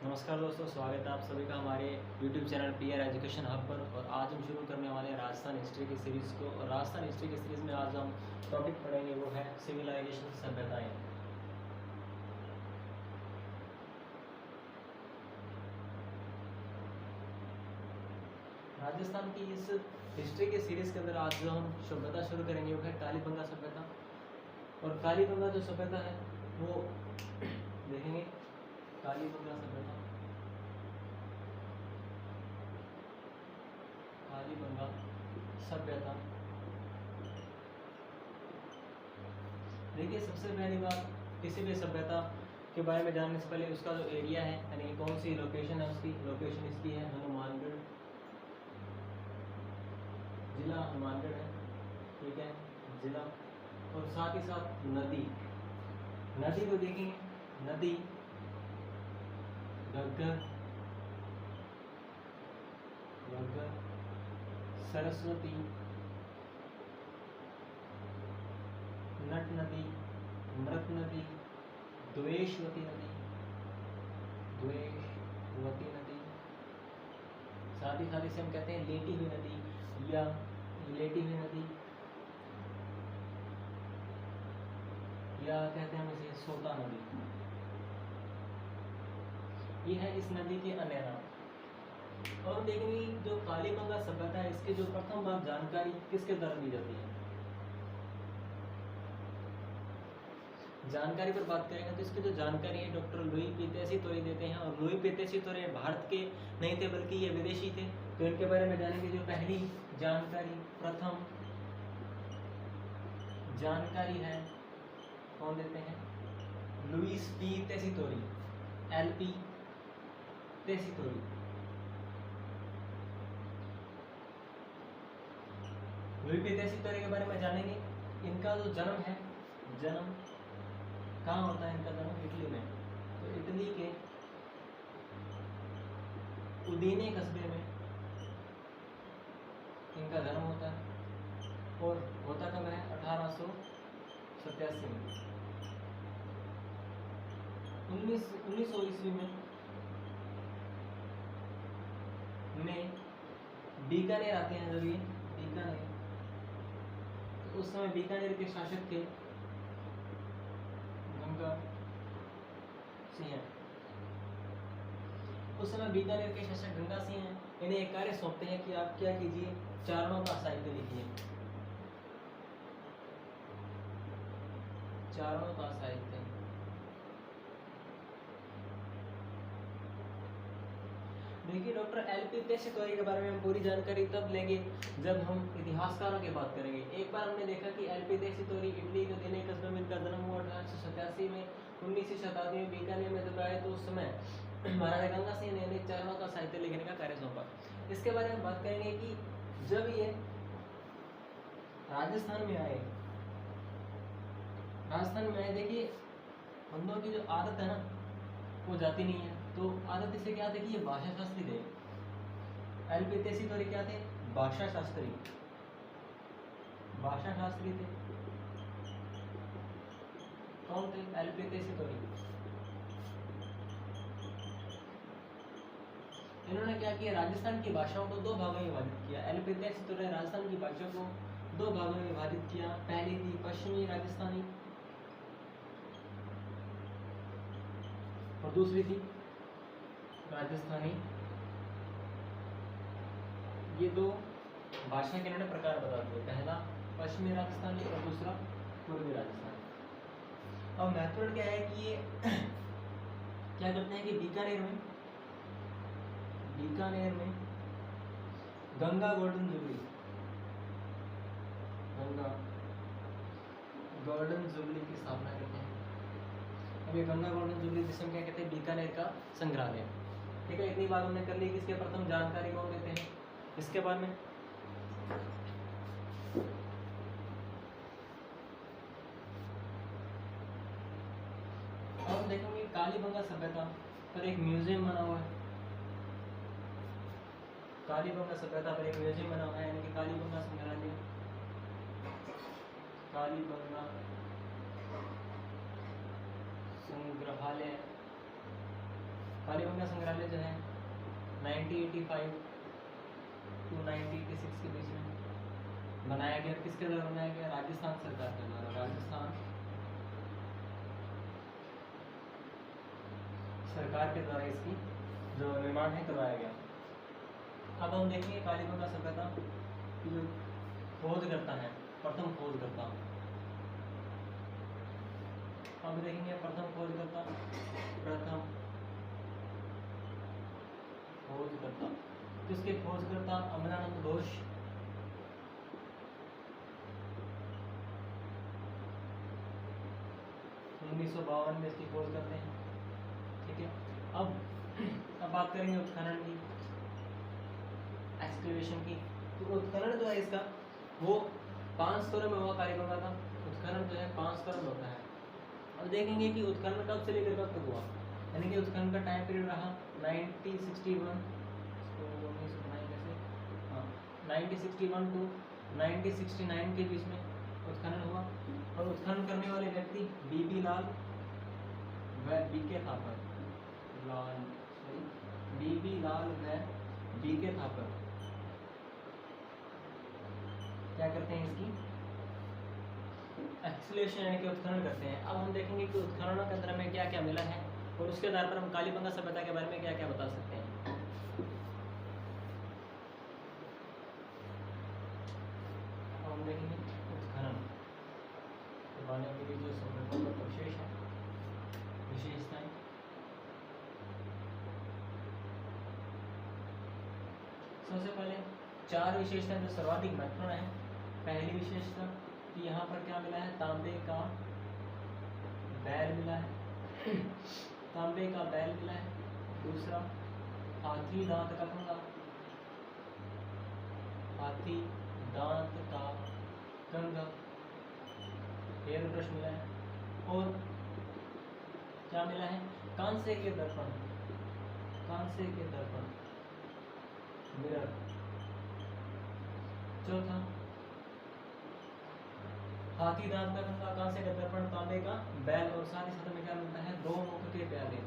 नमस्कार दोस्तों, स्वागत है आप सभी का हमारे YouTube channel PR education hub पर। और आज हम शुरू करने वाले हैं राजस्थान हिस्ट्री की सीरीज़ को। और राजस्थान हिस्ट्री की सीरीज़ में आज हम टॉपिक पढ़ेंगे, वो है सिविलाइजेशन, सभ्यताएं। राजस्थान की इस हिस्ट्री की सीरीज़ के अंदर आज जो हम सभ्यता शुरू करेंगे वो है कालीबंगा सभ्यता। और कालीबंगा जो सभ्यता है वो देखेंगे। कालीबंगा सभ्यता, कालीबंगा सभ्यता। देखिए, सबसे पहली बात, किसी भी सभ्यता के बारे में जानने से पहले उसका जो एरिया है, यानी कौन सी लोकेशन है, उसकी लोकेशन इसकी है हनुमानगढ़, जिला हनुमानगढ़ है, ठीक है, जिला। और साथ ही साथ नदी, नदी को देखेंगे, नदी घग्गर, घग्गर, सरस्वती, नट नदी, मृत नदी, द्वेषवती नदी, द्वेषवती नदी। साथ ही इसे हम कहते हैं लेटी हुई नदी या लेटी हुई नदी, या कहते हैं हम इसे सोता नदी। ये है इस नदी के अन्य नाम। और देखेंगे जो कालीबंगा सभ्यता है, इसकी जो प्रथम बार जानकारी किसके द्वारा दी जाती है। जानकारी पर बात करेंगे तो इसकी जो जानकारी है डॉक्टर लुई पीतेसी तोरी देते हैं। और लुई पीतेसी तोरी भारत के नहीं थे बल्कि ये विदेशी थे, तो इनके बारे में जानेंगे। जो पहली जानकारी, प्रथम जानकारी है, कौन देते हैं? Louis P Tessitori, LP Tessitori. Louis P Tessitori के बारे में जानेंगे। इनका जो जन्म है, जन्म कहाँ होता है? इनका जन्म इटली में। तो इटली के उदीने कस्बे में इनका जन्म होता है। और होता कब है? 1887 में, 1900 ईस्वी में बीकानेर आते हैं। जब ये बीकानेर, तो उस समय बीकानेर के शासक थे गंगा सिंह। उस समय बीकानेर के शासक गंगा सिंह हैं। इन्हें एक कार्य सौंपते हैं कि आप क्या कीजिए, चारणों का साहित्य लिखिए। चारणों का साहित्य। देखिए, डॉक्टर LP तेसितोरी के बारे में हम पूरी जानकारी तब लेंगे जब हम इतिहासकारों की बात करेंगे। एक बार हमने देखा कि LP तेसितोरी इटली के उदीने कस्बे में इनका जन्म हुआ 1887 में। 19वीं शताब्दी में बीकानेर में जब आए तो उस समय महाराजा गंगा सिंह ने इन्हें चारणों का साहित्य लिखने का कार्य सौंपा। इसके बारे में बात करेंगे कि जब ये राजस्थान में आए, देखिए हम लोगों की जो आदत है ना, वो जाती नहीं है। तो आदत इसे क्या थे कि ये भाषा शास्त्री थे। LP तेसितोरी क्या थे? भाषा शास्त्री, भाषा शास्त्री थे। कौन थे? LP तेसितोरी। इन्होंने क्या किया? राजस्थान की भाषाओं को दो भागों में विभाजित किया। LP तेसितोरी ने राजस्थान की भाषा को दो भागों में विभाजित किया। पहली थी पश्चिमी राजस्थानी और दूसरी थी राजस्थानी। ये दो भाषा के इन्होंने प्रकार बता दिए, पहला पश्चिमी राजस्थानी और दूसरा पूर्वी राजस्थानी। अब महत्वपूर्ण क्या है कि ये क्या करते हैं कि बीकानेर में Ganga golden jubilee, Ganga golden jubilee की स्थापना करते हैं। अब ये गंगा गोल्डन जुबली जिसे हम क्या कहते हैं? बीकानेर का संग्रहालय। ठीक है, इतनी बात हमने कर ली कि इसके प्रथम जानकारी कौन देते हैं इसके बारे में। और देखेंगे कालीबंगा सभ्यता पर एक म्यूजियम बना हुआ है। कालीबंगा सभ्यता पर एक म्यूजियम बना हुआ है, यानी कि कालीबंगा संग्रहालय, कालीबंगा संग्रहालय। कालीबंगा संग्रहालय जो है 1985 टू 1986 के बीच में बनाया गया। किसके द्वारा बनाया गया? राजस्थान सरकार के द्वारा। राजस्थान सरकार के द्वारा इसकी जो निर्माण है करवाया गया। अब हम देखेंगे कालीबंगा सभ्यता की जो खोजकर्ता है, प्रथम खोजकर्ता। अब देखेंगे प्रथम खोजकर्ता किसके खोजकर्ता? अमलानंद घोष। उन्नीस सौ 52 में इसकी खोज करते हैं। ठीक है, अब बात करेंगे उत्खनन की, एक्सकैवेशन की। तो उत्खनन जो है इसका वो 5 स्तरों में हुआ कालीबंगा का। उत्खनन जो है 5 स्तरों में होता है। अब देखेंगे कि उत्खनन कब से लेकर कब तक हुआ, यानी कि उत्खनन का टाइम पीरियड रहा 1961 1961 टू 1969 के बीच में उत्खनन हुआ। और उत्खनन करने वाले व्यक्ति बीबी लाल व बीके थापर, बीबी लाल व बीके थापर क्या करते हैं? इसकी एक्सकैवेशन यानी कि उत्खनन करते हैं। अब हम देखेंगे कि उत्खनन के अंदर में क्या क्या मिला है और उसके आधार पर हम कालीबंगा सभ्यता के बारे में क्या क्या बता सकते हैं। हम देखेंगे उत्खनन करवाने के लिए जो सभ्यता का विशेष है, विशेषताएं। सबसे पहले 4 विशेषताएं जो सर्वाधिक महत्वपूर्ण है। पहली विशेषता कि यहाँ पर क्या मिला है? तांबे का बैल मिला है, तांबे का बैल मिला है। दूसरा, हाथी दांत का कंगा, हाथी दांत का कंगा, हेयर ब्रश मिला है। और क्या मिला है? कांसे के दर्पण, कांसे के दर्पण, मिरर। चौथा, हाथी दांत का कंगा, कांसे का दर्पण, तांबे का बैल। और साथ ही साथ में क्या मिलता है? गौमुख के प्याले,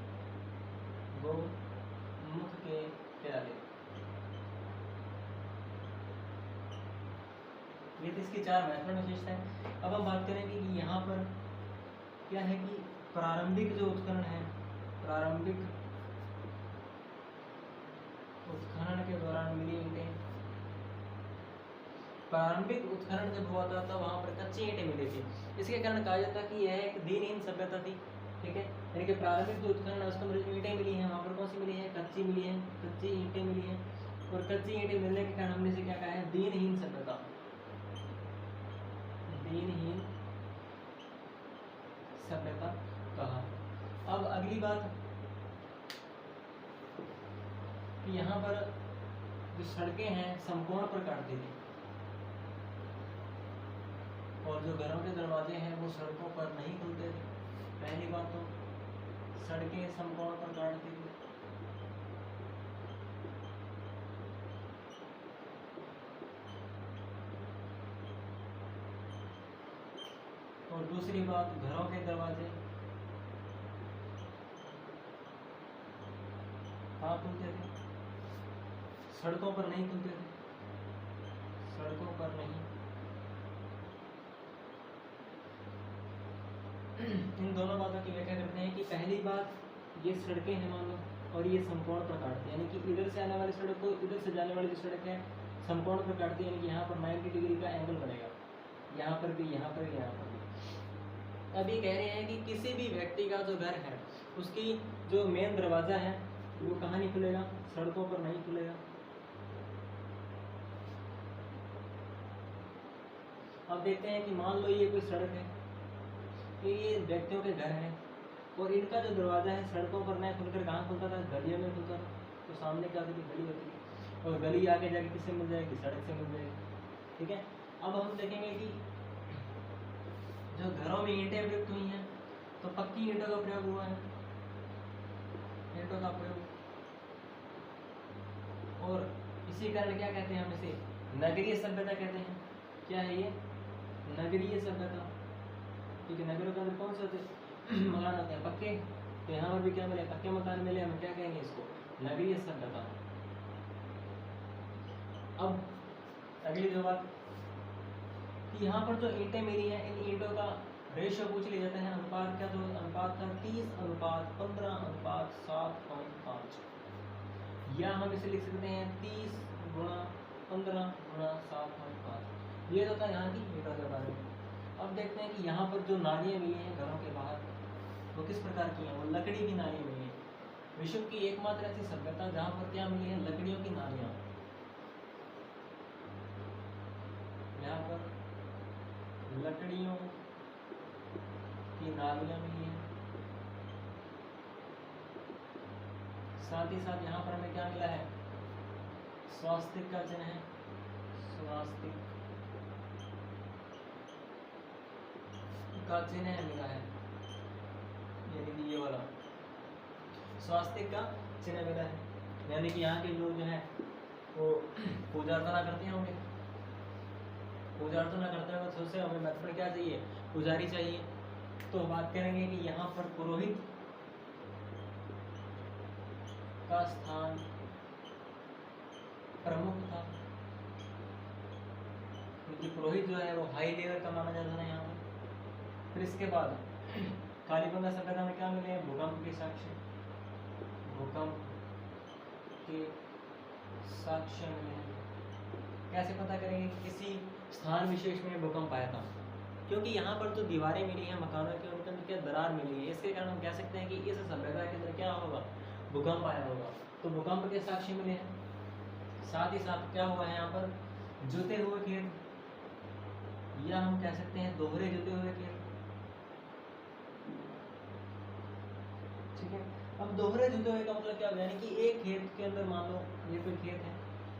गौमुख के प्याले। ये तो इसकी 4 महत्वपूर्ण विशेषताएं। अब हम बात करेंगे कि यहाँ पर क्या है कि प्रारंभिक जो उत्खनन है, प्रारंभिक उत्खनन के दौरान मिली ईंटें, प्रारंभिक उत्खनन जब हुआ था तब वहाँ पर कच्ची ईंटें मिली थी। इसके कारण कहा जाता है कि यह एक दिनहीन सभ्यता थी। ठीक है, यानी कि प्रारंभिक जो उत्खनन है उसके अंदर जो ईंटें मिली हैं वहाँ पर कौन सी मिली है? कच्ची मिली है, कच्ची ईंटें मिली हैं। और कच्ची ईंटें मिलने के कारण हमने से क्या कहा है? दिनहीन सभ्यता, दिनहीन सभ्यता कहा। अब अगली बात कि यहाँ पर जो सड़कें हैं समकोण प्रकार की थी और जो घरों के दरवाजे हैं वो सड़कों पर नहीं खुलते थे। पहली बात तो सड़कें समकोण प्रकार की थी। और दूसरी बात, घरों के दरवाजे कहाँ खुलते थे? सड़कों पर नहीं खुलते थे, सड़कों पर नहीं। इन दोनों बातों की व्याख्या करते हैं कि पहली बात ये सड़कें हैं मान लो और ये समकोण प्रकार की, यानी कि इधर से आने वाली सड़क को इधर से जाने वाली जो सड़क है समकोण प्रकार की, यानी कि यहाँ पर 90 डिग्री का एंगल बनेगा, यहाँ पर भी, यहाँ पर भी, यहाँ पर भी। अभी कह रहे हैं कि किसी भी व्यक्ति का जो घर है उसकी जो मेन दरवाज़ा है वो कहाँ नहीं खुलेगा? सड़कों पर नहीं खुलेगा। अब देखते हैं कि मान लो ये कोई सड़क है, तो ये व्यक्तियों के घर हैं और इनका जो दरवाज़ा है सड़कों पर नहीं खुलकर कहाँ खुलता था? गलियों में खुलता था। तो सामने क्या होती थी? गली होती थी और गली आगे जाके किससे मिल जाएगी? सड़क से मिल जाएगी। ठीक है, अब हम देखेंगे कि जो घरों में ईंटें प्रयुक्त हुई हैं तो पक्की ईंटों का प्रयोग हुआ है, ईंटों का प्रयोग। और इसी कारण क्या कहते हैं हम इसे? नगरीय सभ्यता कहते हैं। क्या है ये? नगरीय सभ्यता। क्योंकि नगरों के अंदर कौन से होते हैं? मकान होते हैं पक्के। तो यहाँ पर भी क्या मिले? पक्के मकान मिले। हम क्या कहेंगे? अब अगली जो बात कि यहाँ पर जो ईंटें मिली हैं, इन ईंटों का रेशियो पूछ लिया जाता है, अनुपात क्या, तो अनुपात था 30:15:7:5, या हम इसे लिख सकते हैं 30:15:7:5। ये तो था यहाँ की ईंटों के बारे में। अब देखते हैं कि यहाँ पर जो नालियाँ मिली हैं घरों के बाहर वो किस प्रकार की हैं। वो लकड़ी की नालियाँ मिली हैं। विश्व की एकमात्र ऐसी सभ्यता जहाँ पर क्या मिली है, लकड़ियों की नालियाँ। यहाँ पर लकड़ियों की नालियाँ मिली हैं। साथ ही साथ यहाँ पर हमें क्या मिला है, स्वास्तिक का चिन्ह है, स्वास्तिक का चिन्ह मिला है, यानी कि ये वाला स्वास्तिक का चिन्ह मिला है। यानी कि यहाँ के लोग जो है वो पूजा अर्चना करते होंगे, पूजा अर्चना करते हैं, सोचते हमें महत्वपूर्ण क्या चाहिए, पुजारी चाहिए। तो बात करेंगे कि यहाँ पर पुरोहित का स्थान प्रमुख था, क्योंकि पुरोहित जो है वो हाई लेवल का माना जाता है यहाँ पर। फिर इसके बाद कालीबंगा सभ्यता में क्या मिले हैं, भूकंप के साक्ष्य, भूकंप के साक्ष्य मिले हैं। कैसे पता करेंगे कि किसी स्थान विशेष में भूकंप आया था, क्योंकि यहाँ पर जो दीवारें मिली हैं मकानों की उनके अंदर क्या दरार मिली है, इसके कारण हम कह सकते हैं कि इस सभ्यता के अंदर क्या होगा, भूकंप आया होगा। तो भूकंप के साक्ष्य मिले हैं। साथ ही साथ क्या हुआ है, यहाँ पर जुते हुए खेत, या हम कह सकते हैं दोहरे जुते हुए खेत। ठीक है, अब दोहरे जुते हुए का मतलब क्या होगा, यानी कि एक खेत के अंदर मान लो ये कोई खेत है,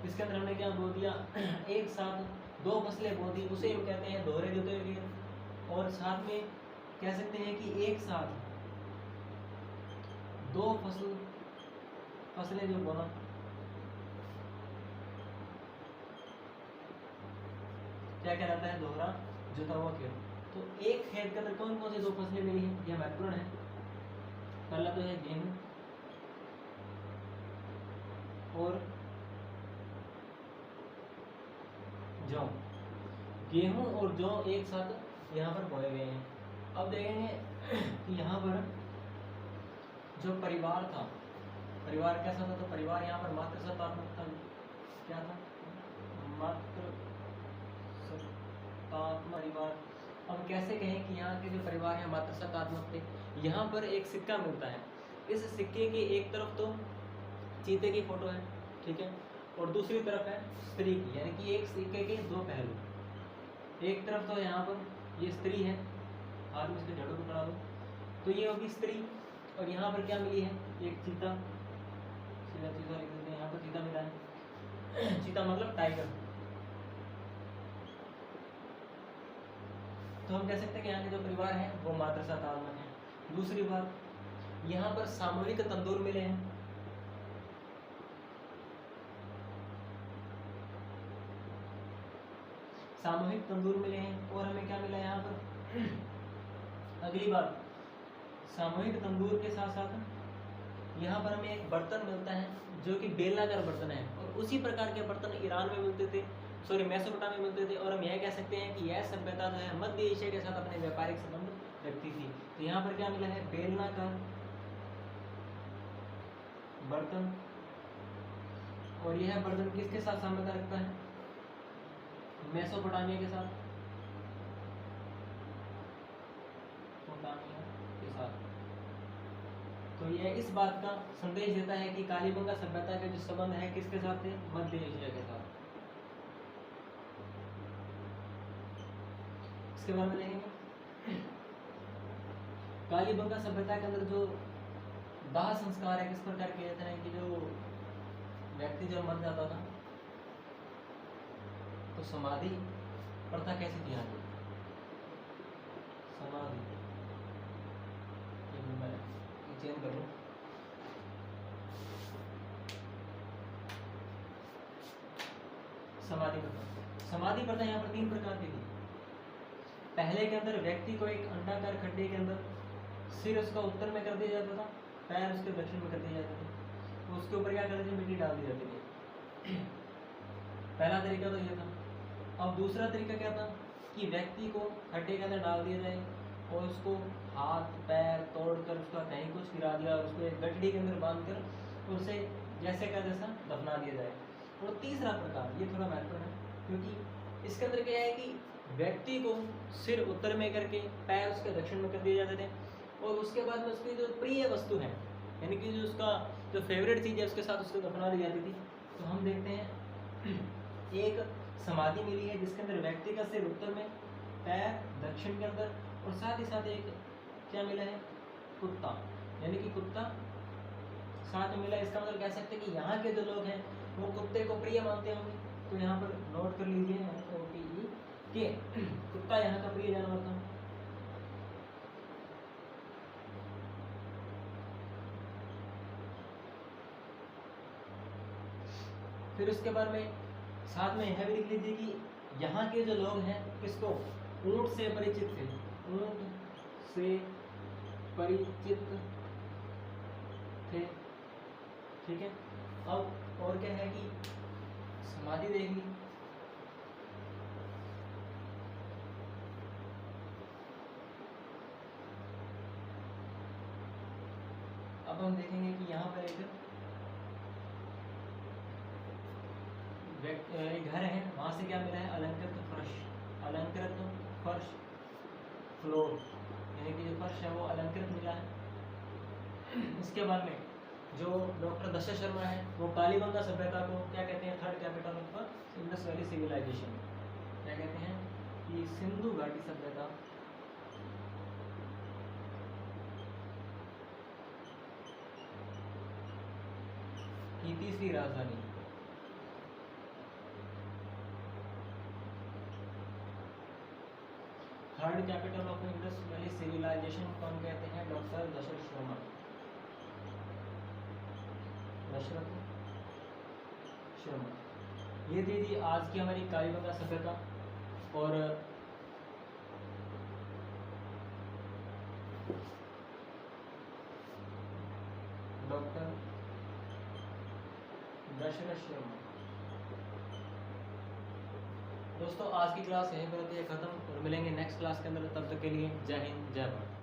इसके अंदर हमने क्या बो दिया, एक साथ दो फसलें बो दी, उसे हम कहते हैं दोहरे जुते हुए खेत। और साथ में कह सकते हैं कि एक साथ दो फसलें जो बोना, क्या कहलाता है, दोहरा जुता हुआ खेत। तो एक खेत के अंदर कौन कौन सी दो फसलें मिली हैं, यह महत्वपूर्ण है। पहला तो है गेहूं और जौ, गेहूं और जौ एक साथ यहाँ पर बोए गए हैं। अब देखेंगे कि यहाँ पर जो परिवार था, परिवार कैसा था, तो परिवार यहाँ पर मातृसत्तात्मक था। क्या था, मातृसत्तात्मक परिवार। अब कैसे कहें कि यहाँ के जो परिवार हैं मातृसत्तात्मक थे। यहाँ पर एक सिक्का मिलता है, इस सिक्के की एक तरफ तो चीते की फोटो है, ठीक है, और दूसरी तरफ है स्त्री की, यानी कि एक सिक्के के दो पहलू। एक तरफ तो यहाँ पर ये स्त्री है, हाथ में इसके जड़ों को पड़ा दो, तो ये होगी स्त्री। और यहाँ पर क्या मिली है, एक चीता, सीधा चीता लिख देते हैं, यहाँ पर चीता मिला है। चीता मतलब टाइगर। तो हम कह सकते हैं कि यहाँ के जो परिवार है वो मातृसत्तात्मक है। दूसरी बात, यहाँ पर सामूहिक तंदूर मिले हैं। सामूहिक तंदूर मिले हैं। और हमें क्या मिला है यहाँ पर, अगली बात, सामूहिक तंदूर के साथ साथ यहाँ पर हमें एक बर्तन मिलता है जो कि बेलनाकार बर्तन है, और उसी प्रकार के बर्तन ईरान में मिलते थे, सॉरी मेसोपोटामिया में मिलते थे। और हम यह कह सकते हैं कि यह सभ्यता जो है मध्य एशिया के साथ अपने व्यापारिक संबंध रखती थी। तो यहाँ पर क्या मिला है, बेलनाकार बर्तन, और यह बर्तन किसके साथ साम्यता रखता है, मेसोपोटामिया के साथ, के साथ। तो यह इस बात का संदेश देता है कि कालीबंगा सभ्यता के जो संबंध है किसके साथ थे, मध्य एशिया के साथ। इसके बारे में देखेंगे, कालीबंगा सभ्यता के अंदर जो दाह संस्कार है किस प्रकार किए जाते हैं, कि जो व्यक्ति जब मर जाता था तो समाधि प्रथा कैसी थी यहाँ की, समाधि, चेंज कर लो, समाधि प्रथा। समाधि प्रथा यहाँ पर 3 प्रकार की थी। पहले के अंदर व्यक्ति को एक अंडाकार खड्डे के अंदर सिर उसका उत्तर में कर दिया जाता था, पैर उसके दक्षिण में कर दिए जाते थे, उसके ऊपर क्या करते थे, मिट्टी डाल दी जाती थी। पहला तरीका तो ये था। अब दूसरा तरीका क्या था कि व्यक्ति को खड्डे के अंदर डाल दिया जाए और उसको हाथ पैर तोड़कर उसका कहीं कुछ गिरा दिया और उसको एक गठड़ी के अंदर बांधकर उसे जैसे का जैसा दफना दिया जाए। और तीसरा प्रकार ये थोड़ा महत्वपूर्ण है, क्योंकि इसके अंदर क्या है कि व्यक्ति को सिर उत्तर में करके पैर उसके दक्षिण में कर दिए जाते थे, और उसके बाद में उसकी जो प्रिय वस्तु है, यानी कि जो उसका जो फेवरेट चीज़ है उसके साथ उसको दफना दी जाती थी। तो हम देखते हैं एक समाधि मिली है जिसके अंदर व्यक्ति का सिर उत्तर में, पैर दक्षिण के अंदर, और साथ ही साथ एक क्या मिला है, कुत्ता, यानी कि कुत्ता साथ में मिला। इसका मतलब कह सकते हैं कि यहाँ के जो लोग हैं वो कुत्ते को प्रिय मानते होंगे। तो यहाँ पर नोट कर लीजिए कि कुत्ता यहाँ का प्रिय जानवर था। फिर उसके बाद में साथ में यह भी लिख लीजिए कि यहाँ के जो लोग हैं किसको, ऊँट से परिचित थे, ऊँट से परिचित थे। ठीक है। अब और क्या है कि समाधि देख ली। अब हम देखेंगे कि यहाँ पर एक घर है, वहाँ से क्या मिला है, अलंकृत फर्श, अलंकृत फर्श फ्लोर, यानी कि जो फर्श है वो अलंकृत मिला है। इसके बाद में जो डॉक्टर दशरथ शर्मा है वो कालीबंगा सभ्यता को क्या कहते हैं, third capital of Indus valley civilisation, क्या कहते हैं कि सिंधु घाटी सभ्यता की तीसरी राजधानी। Third capital of Indus valley civilisation कौन कहते हैं, डॉक्टर दशरथ शर्मा, दशरथ शर्मा। ये थी आज की हमारी कालीबंगा सभ्यता। और डॉक्टर दशरथ शर्मा। दोस्तों आज की क्लास यहीं पर होती है ख़त्म, और मिलेंगे नेक्स्ट क्लास के अंदर। तब तक के लिए जय हिंद जय भारत।